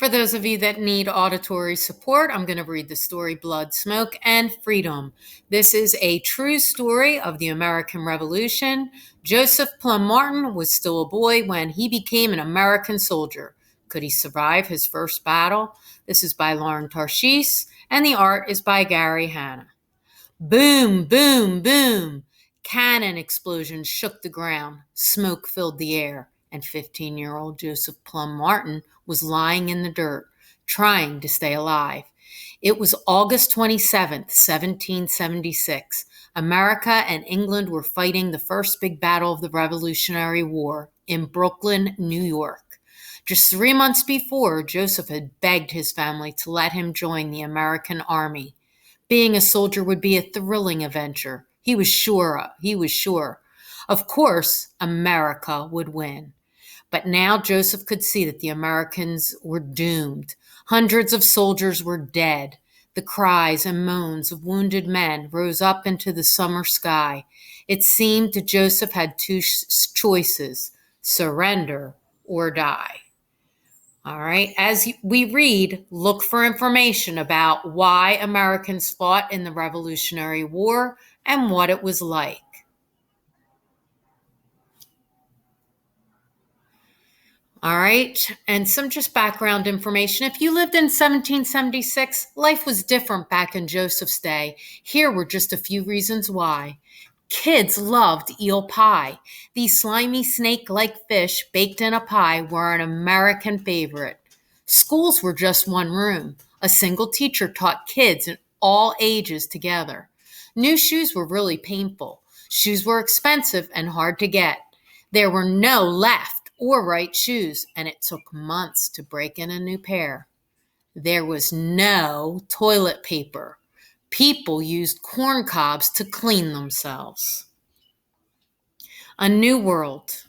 For those of you that need auditory support, I'm going to read the story Blood, Smoke, and Freedom. This is a true story of the American Revolution. Joseph Plum Martin was still a boy when he became an American soldier. Could he survive his first battle? This is by Lauren Tarshish, and the art is by Gary Hanna. Boom, boom, boom. Cannon explosions shook the ground. Smoke filled the air, and 15-year-old Joseph Plum Martin was lying in the dirt, trying to stay alive. It was August 27th, 1776. America and England were fighting the first big battle of the Revolutionary War in Brooklyn, New York. Just 3 months before, Joseph had begged his family to let him join the American Army. Being a soldier would be a thrilling adventure. He was sure. Of course, America would win. But now Joseph could see that the Americans were doomed. Hundreds of soldiers were dead. The cries and moans of wounded men rose up into the summer sky. It seemed that Joseph had two choices: surrender or die. All right, as we read, look for information about why Americans fought in the Revolutionary War and what it was like. All right, and some just background information. If you lived in 1776, life was different back in Joseph's day. Here were just a few reasons why. Kids loved eel pie. These slimy snake-like fish baked in a pie were an American favorite. Schools were just one room. A single teacher taught kids in all ages together. New shoes were really painful. Shoes were expensive and hard to get. There were no left or right shoes, and it took months to break in a new pair. There was no toilet paper. People used corn cobs to clean themselves. A new world.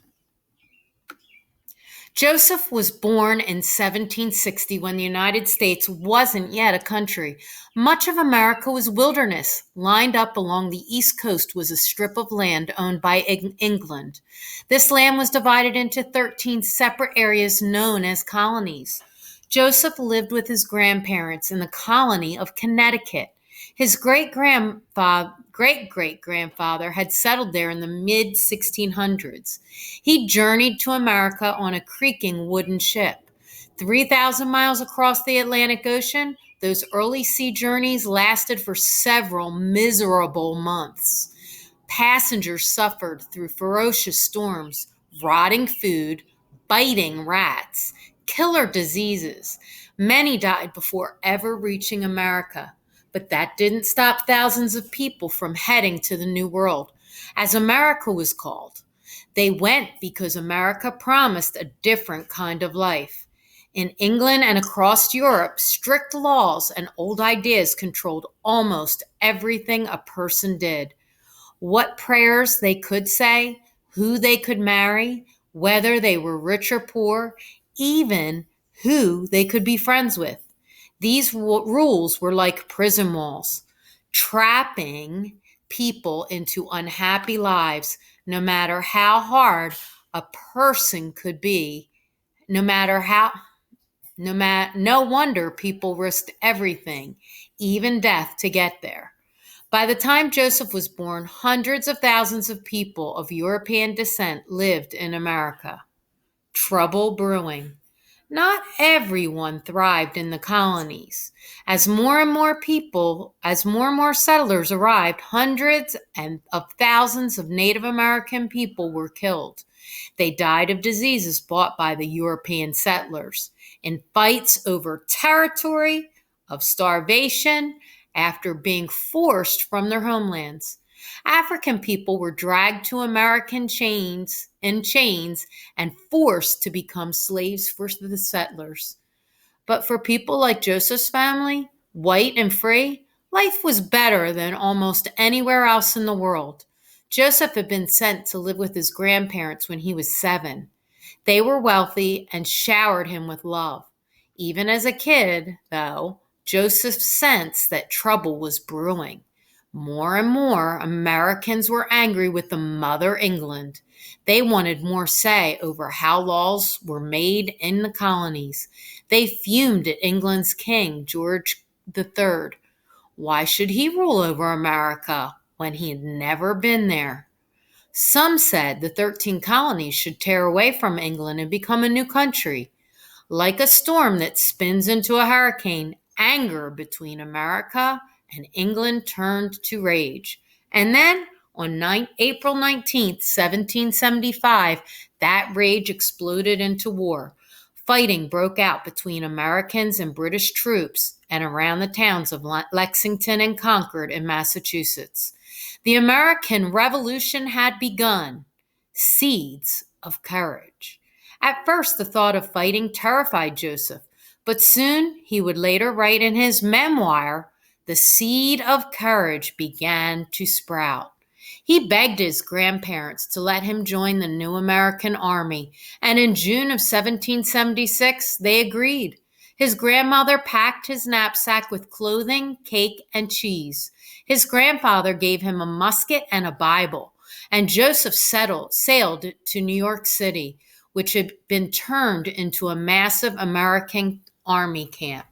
Joseph was born in 1760 when the United States wasn't yet a country. Much of America was wilderness. Lined up along the East Coast was a strip of land owned by England. This land was divided into 13 separate areas known as colonies. Joseph lived with his grandparents in the colony of Connecticut. His great-great-grandfather had settled there in the mid-1600s. He journeyed to America on a creaking wooden ship. 3,000 miles across the Atlantic Ocean, those early sea journeys lasted for several miserable months. Passengers suffered through ferocious storms, rotting food, biting rats, killer diseases. Many died before ever reaching America. But that didn't stop thousands of people from heading to the New World, as America was called. They went because America promised a different kind of life. In England and across Europe, strict laws and old ideas controlled almost everything a person did. What prayers they could say, who they could marry, whether they were rich or poor, even who they could be friends with. These rules were like prison walls, trapping people into unhappy lives, no matter how hard a person could be, no wonder people risked everything, even death, to get there. By the time Joseph was born, hundreds of thousands of people of European descent lived in America. Trouble brewing. Not everyone thrived in the colonies. As more and more settlers arrived, hundreds of thousands of Native American people were killed. They died of diseases brought by the European settlers, in fights over territory, of starvation, after being forced from their homelands. African people were dragged to American chains and forced to become slaves for the settlers. But for people like Joseph's family, white and free, life was better than almost anywhere else in the world. Joseph had been sent to live with his grandparents when he was 7. They were wealthy and showered him with love. Even as a kid, though, Joseph sensed that trouble was brewing. More and more, Americans were angry with the Mother England. They wanted more say over how laws were made in the colonies. They fumed at England's king, George III. Why should he rule over America when he had never been there? Some said the 13 colonies should tear away from England and become a new country. Like a storm that spins into a hurricane, anger between America and England turned to rage. And then on April 19th, 1775, that rage exploded into war. Fighting broke out between Americans and British troops and around the towns of Lexington and Concord in Massachusetts. The American Revolution had begun. Seeds of courage. At first, the thought of fighting terrified Joseph, but soon he would later write in his memoir, the seed of courage began to sprout. He begged his grandparents to let him join the new American Army, and in June of 1776, they agreed. His grandmother packed his knapsack with clothing, cake, and cheese. His grandfather gave him a musket and a Bible, and Joseph sailed to New York City, which had been turned into a massive American army camp.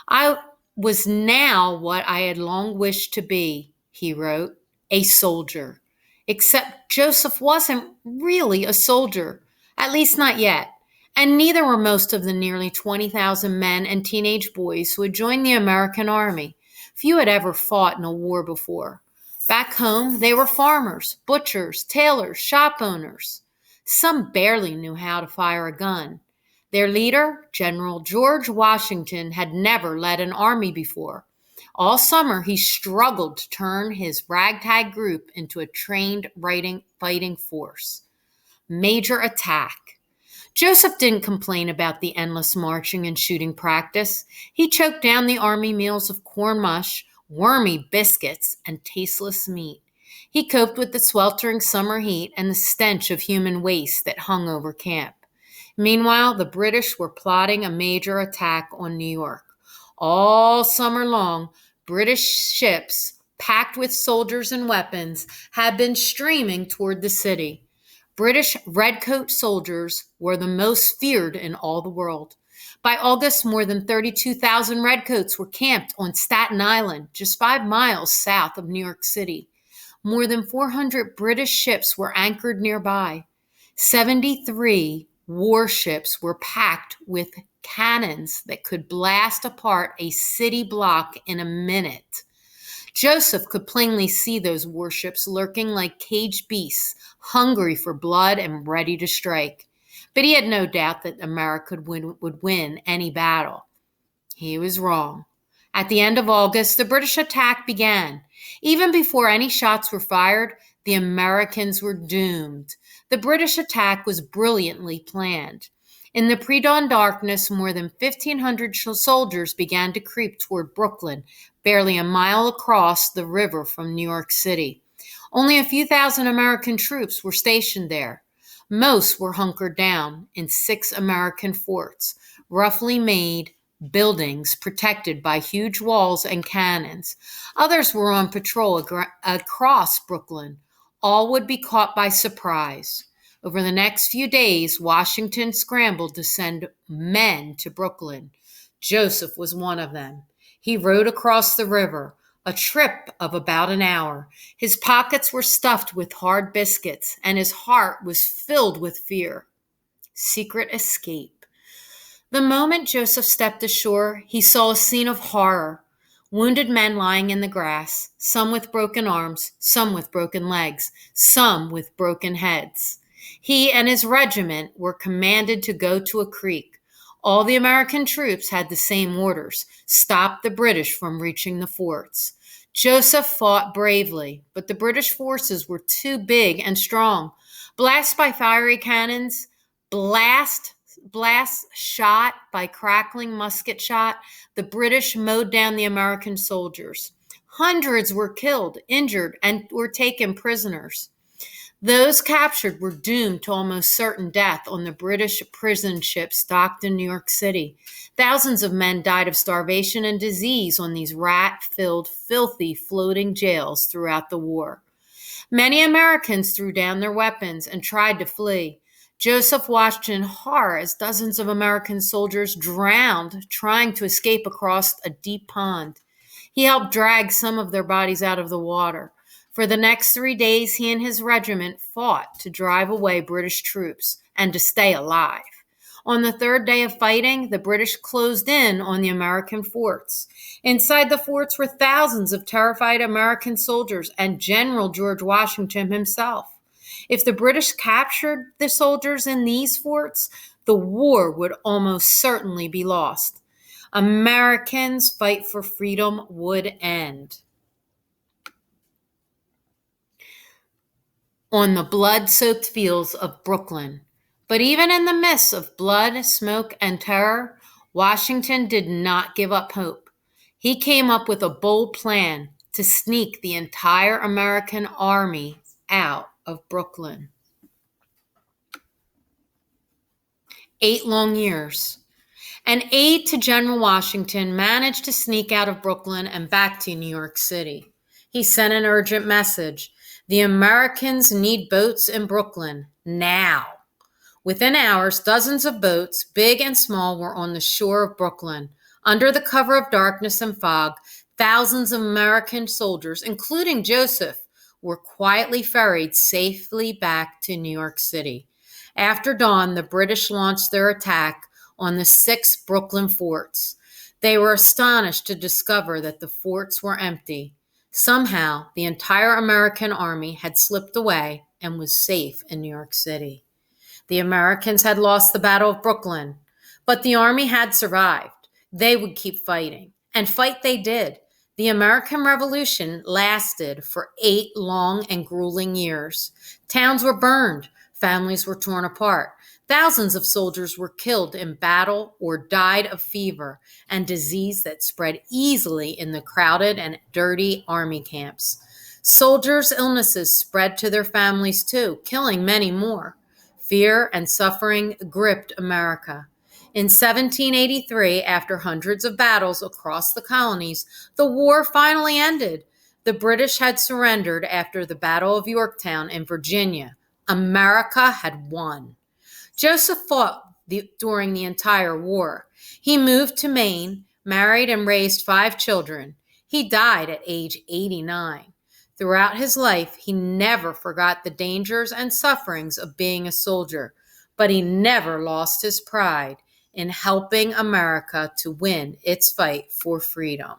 I was now what I had long wished to be, he wrote, a soldier. Except Joseph wasn't really a soldier, at least not yet. And neither were most of the nearly 20,000 men and teenage boys who had joined the American Army. Few had ever fought in a war before. Back home, they were farmers, butchers, tailors, shop owners. Some barely knew how to fire a gun. Their leader, General George Washington, had never led an army before. All summer, he struggled to turn his ragtag group into a trained fighting force. Major attack. Joseph didn't complain about the endless marching and shooting practice. He choked down the army meals of corn mush, wormy biscuits, and tasteless meat. He coped with the sweltering summer heat and the stench of human waste that hung over camp. Meanwhile, the British were plotting a major attack on New York. All summer long, British ships, packed with soldiers and weapons, had been streaming toward the city. British redcoat soldiers were the most feared in all the world. By August, more than 32,000 redcoats were camped on Staten Island, just 5 miles south of New York City. More than 400 British ships were anchored nearby. 73 warships were packed with cannons that could blast apart a city block in a minute. Joseph could plainly see those warships lurking like caged beasts, hungry for blood and ready to strike. But he had no doubt that America would win any battle. He was wrong. At the end of August, the British attack began. Even before any shots were fired, the Americans were doomed. The British attack was brilliantly planned. In the pre-dawn darkness, more than 1,500 soldiers began to creep toward Brooklyn, barely a mile across the river from New York City. Only a few thousand American troops were stationed there. Most were hunkered down in 6 American forts, roughly made buildings protected by huge walls and cannons. Others were on patrol across Brooklyn. All would be caught by surprise. Over the next few days, Washington scrambled to send men to Brooklyn. Joseph was one of them. He rode across the river, a trip of about an hour. His pockets were stuffed with hard biscuits, and his heart was filled with fear. Secret escape. The moment Joseph stepped ashore, he saw a scene of horror. Wounded men lying in the grass, some with broken arms, some with broken legs, some with broken heads. He and his regiment were commanded to go to a creek. All the American troops had the same orders: stop the British from reaching the forts. Joseph fought bravely, but the British forces were too big and strong. Blast by fiery cannons, blast shot by crackling musket shot, the British mowed down the American soldiers. Hundreds were killed, injured, and were taken prisoners. Those captured were doomed to almost certain death on the British prison ships docked in New York City. Thousands of men died of starvation and disease on these rat filled, filthy, floating jails throughout the war. Many Americans threw down their weapons and tried to flee. Joseph watched in horror as dozens of American soldiers drowned trying to escape across a deep pond. He helped drag some of their bodies out of the water. For the next 3 days, he and his regiment fought to drive away British troops and to stay alive. On the third day of fighting, the British closed in on the American forts. Inside the forts were thousands of terrified American soldiers and General George Washington himself. If the British captured the soldiers in these forts, the war would almost certainly be lost. Americans' fight for freedom would end. On the blood-soaked fields of Brooklyn. But even in the midst of blood, smoke, and terror, Washington did not give up hope. He came up with a bold plan to sneak the entire American army out of Brooklyn. 8 long years. An aide to General Washington managed to sneak out of Brooklyn and back to New York City. He sent an urgent message. The Americans need boats in Brooklyn now. Within hours, dozens of boats, big and small, were on the shore of Brooklyn. Under the cover of darkness and fog, thousands of American soldiers, including Joseph, were quietly ferried safely back to New York City. After dawn, the British launched their attack on the 6 Brooklyn forts. They were astonished to discover that the forts were empty. Somehow, the entire American army had slipped away and was safe in New York City. The Americans had lost the Battle of Brooklyn, but the army had survived. They would keep fighting, and fight they did. The American Revolution lasted for 8 long and grueling years. Towns were burned, families were torn apart. Thousands of soldiers were killed in battle or died of fever and disease that spread easily in the crowded and dirty army camps. Soldiers' illnesses spread to their families too, killing many more. Fear and suffering gripped America. In 1783, after hundreds of battles across the colonies, the war finally ended. The British had surrendered after the Battle of Yorktown in Virginia. America had won. Joseph fought during the entire war. He moved to Maine, married and raised 5 children. He died at age 89. Throughout his life, he never forgot the dangers and sufferings of being a soldier, but he never lost his pride in helping America to win its fight for freedom.